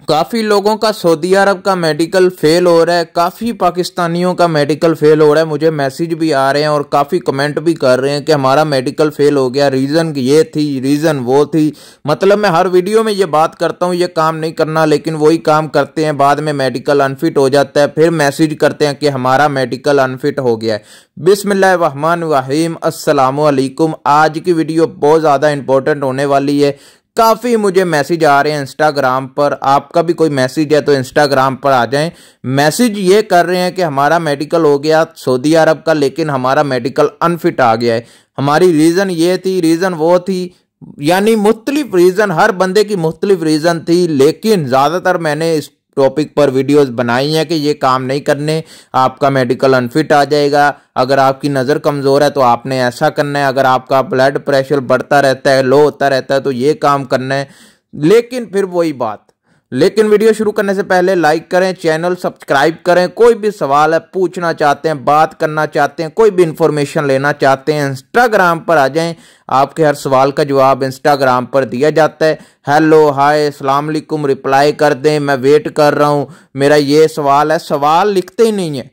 काफ़ी लोगों का सऊदी अरब का मेडिकल फेल हो रहा है, काफ़ी पाकिस्तानियों का मेडिकल फेल हो रहा है। मुझे मैसेज भी आ रहे हैं और काफ़ी कमेंट भी कर रहे हैं कि हमारा मेडिकल फेल हो गया, रीज़न ये थी, रीज़न वो थी। मतलब मैं हर वीडियो में ये बात करता हूँ, ये काम नहीं करना, लेकिन वही काम करते हैं। बाद में मेडिकल अनफिट हो जाता है, फिर मैसेज करते हैं कि हमारा मेडिकल अनफिट हो गया है। बिस्मिल्लाहिर्रहमानिर्रहीम, अस्सलामु अलैकुम। आज की वीडियो बहुत ज़्यादा इंपॉर्टेंट होने वाली है। काफ़ी मुझे मैसेज आ रहे हैं इंस्टाग्राम पर, आपका भी कोई मैसेज है तो इंस्टाग्राम पर आ जाएं। मैसेज ये कर रहे हैं कि हमारा मेडिकल हो गया सऊदी अरब का, लेकिन हमारा मेडिकल अनफिट आ गया है। हमारी रीज़न ये थी, रीज़न वो थी, यानी मुख्तलिफ रीज़न, हर बंदे की मुख्तलिफ रीज़न थी। लेकिन ज़्यादातर मैंने इस टॉपिक पर वीडियोस बनाई हैं कि ये काम नहीं करने, आपका मेडिकल अनफिट आ जाएगा। अगर आपकी नज़र कमज़ोर है तो आपने ऐसा करना है, अगर आपका ब्लड प्रेशर बढ़ता रहता है, लो होता रहता है, तो ये काम करना है। लेकिन फिर वही बात, लेकिन वीडियो शुरू करने से पहले लाइक करें, चैनल सब्सक्राइब करें। कोई भी सवाल है, पूछना चाहते हैं, बात करना चाहते हैं, कोई भी इंफॉर्मेशन लेना चाहते हैं, इंस्टाग्राम पर आ जाएं। आपके हर सवाल का जवाब इंस्टाग्राम पर दिया जाता है। हेलो, हाय, अस्सलाम वालेकुम रिप्लाई कर दें, मैं वेट कर रहा हूं, मेरा ये सवाल है। सवाल लिखते ही नहीं है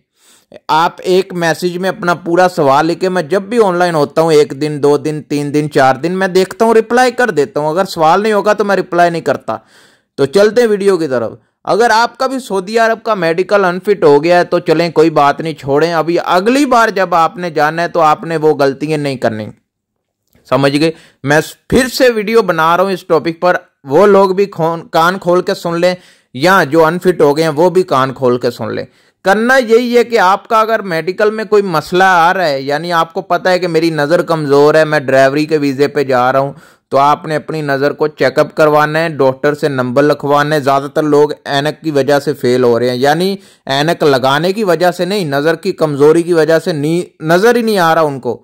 आप, एक मैसेज में अपना पूरा सवाल लिखे। मैं जब भी ऑनलाइन होता हूँ, 1 दिन 2 दिन 3 दिन 4 दिन, मैं देखता हूँ, रिप्लाई कर देता हूँ। अगर सवाल नहीं होगा तो मैं रिप्लाई नहीं करता। तो चलते हैं वीडियो की तरफ। अगर आपका भी सऊदी अरब का मेडिकल अनफिट हो गया है तो चलें, कोई बात नहीं, छोड़ें। अभी अगली बार जब आपने जाना है तो आपने वो गलतियां नहीं करनी, समझ गए। मैं फिर से वीडियो बना रहा हूं इस टॉपिक पर, वो लोग भी कान खोल के सुन लें, या जो अनफिट हो गए हैं वो भी कान खोल के सुन लें। करना यही है कि आपका अगर मेडिकल में कोई मसला आ रहा है, यानी आपको पता है कि मेरी नज़र कमज़ोर है, मैं ड्राइवरी के वीज़े पे जा रहा हूं, तो आपने अपनी नज़र को चेकअप करवाना है, डॉक्टर से नंबर लिखवाना है। ज़्यादातर लोग ऐनक की वजह से फेल हो रहे हैं, यानी ऐनक लगाने की वजह से नहीं, नज़र की कमज़ोरी की वजह से नज़र ही नहीं आ रहा उनको।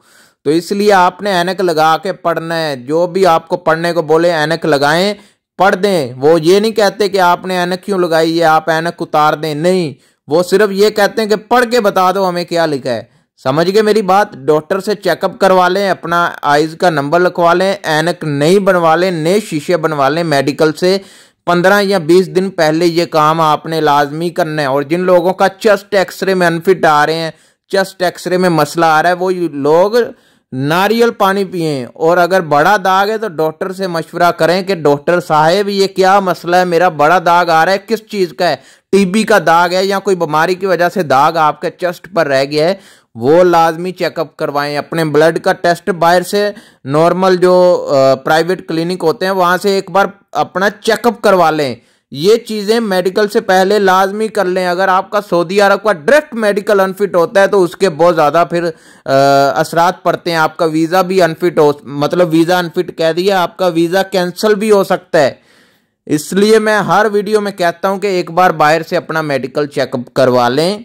तो इसलिए आपने ऐनक लगा के पढ़ना है। जो भी आपको पढ़ने को बोले ऐनक लगाएं, पढ़ दें। वो ये नहीं कहते कि आपने ऐनक क्यों लगाई है, आप ऐनक उतार दें, नहीं, वो सिर्फ ये कहते हैं कि पढ़ के बता दो हमें क्या लिखा है। समझ गए मेरी बात। डॉक्टर से चेकअप करवा लें, अपना आइज का नंबर लिखवा लें, ऐनक नहीं बनवा लें, नए शीशे बनवा लें मेडिकल से। 15 या 20 दिन पहले ये काम आपने लाजमी करना है। और जिन लोगों का चेस्ट एक्सरे में अनफिट आ रहे हैं, चेस्ट एक्सरे में मसला आ रहा है, वो लोग नारियल पानी पिएं। और अगर बड़ा दाग है तो डॉक्टर से मशवरा करें कि डॉक्टर साहब ये क्या मसला है, मेरा बड़ा दाग आ रहा है, किस चीज़ का है, टीबी का दाग है या कोई बीमारी की वजह से दाग आपके चेस्ट पर रह गया है, वो लाजमी चेकअप करवाएं। अपने ब्लड का टेस्ट बाहर से, नॉर्मल जो प्राइवेट क्लिनिक होते हैं वहाँ से एक बार अपना चेकअप करवा लें। ये चीज़ें मेडिकल से पहले लाजमी कर लें। अगर आपका सऊदी अरब का डायरेक्ट मेडिकल अनफिट होता है तो उसके बहुत ज़्यादा फिर असरात पड़ते हैं। आपका वीज़ा भी अनफिट हो, मतलब वीज़ा अनफिट कह दिया, आपका वीज़ा कैंसिल भी हो सकता है। इसलिए मैं हर वीडियो में कहता हूं कि एक बार बाहर से अपना मेडिकल चेकअप करवा लें।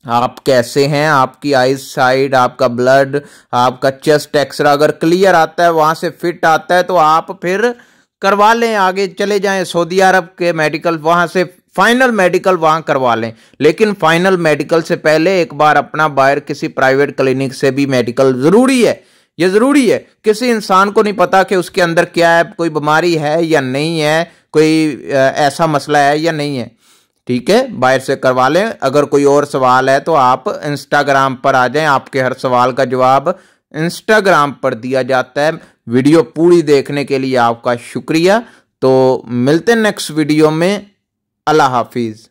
आप कैसे हैं, आपकी आइज साइड, आपका ब्लड, आपका चेस्ट एक्सरे अगर क्लियर आता है, वहाँ से फिट आता है, तो आप फिर करवा लें, आगे चले जाएं सऊदी अरब के मेडिकल, वहाँ से फाइनल मेडिकल वहाँ करवा लें। लेकिन फाइनल मेडिकल से पहले एक बार अपना बाहर किसी प्राइवेट क्लिनिक से भी मेडिकल ज़रूरी है। ये ज़रूरी है। किसी इंसान को नहीं पता कि उसके अंदर क्या है, कोई बीमारी है या नहीं है, कोई ऐसा मसला है या नहीं है। ठीक है, बाहर से करवा लें। अगर कोई और सवाल है तो आप इंस्टाग्राम पर आ जाएं, आपके हर सवाल का जवाब इंस्टाग्राम पर दिया जाता है। वीडियो पूरी देखने के लिए आपका शुक्रिया। तो मिलते हैं नेक्स्ट वीडियो में। अल्लाह हाफिज़।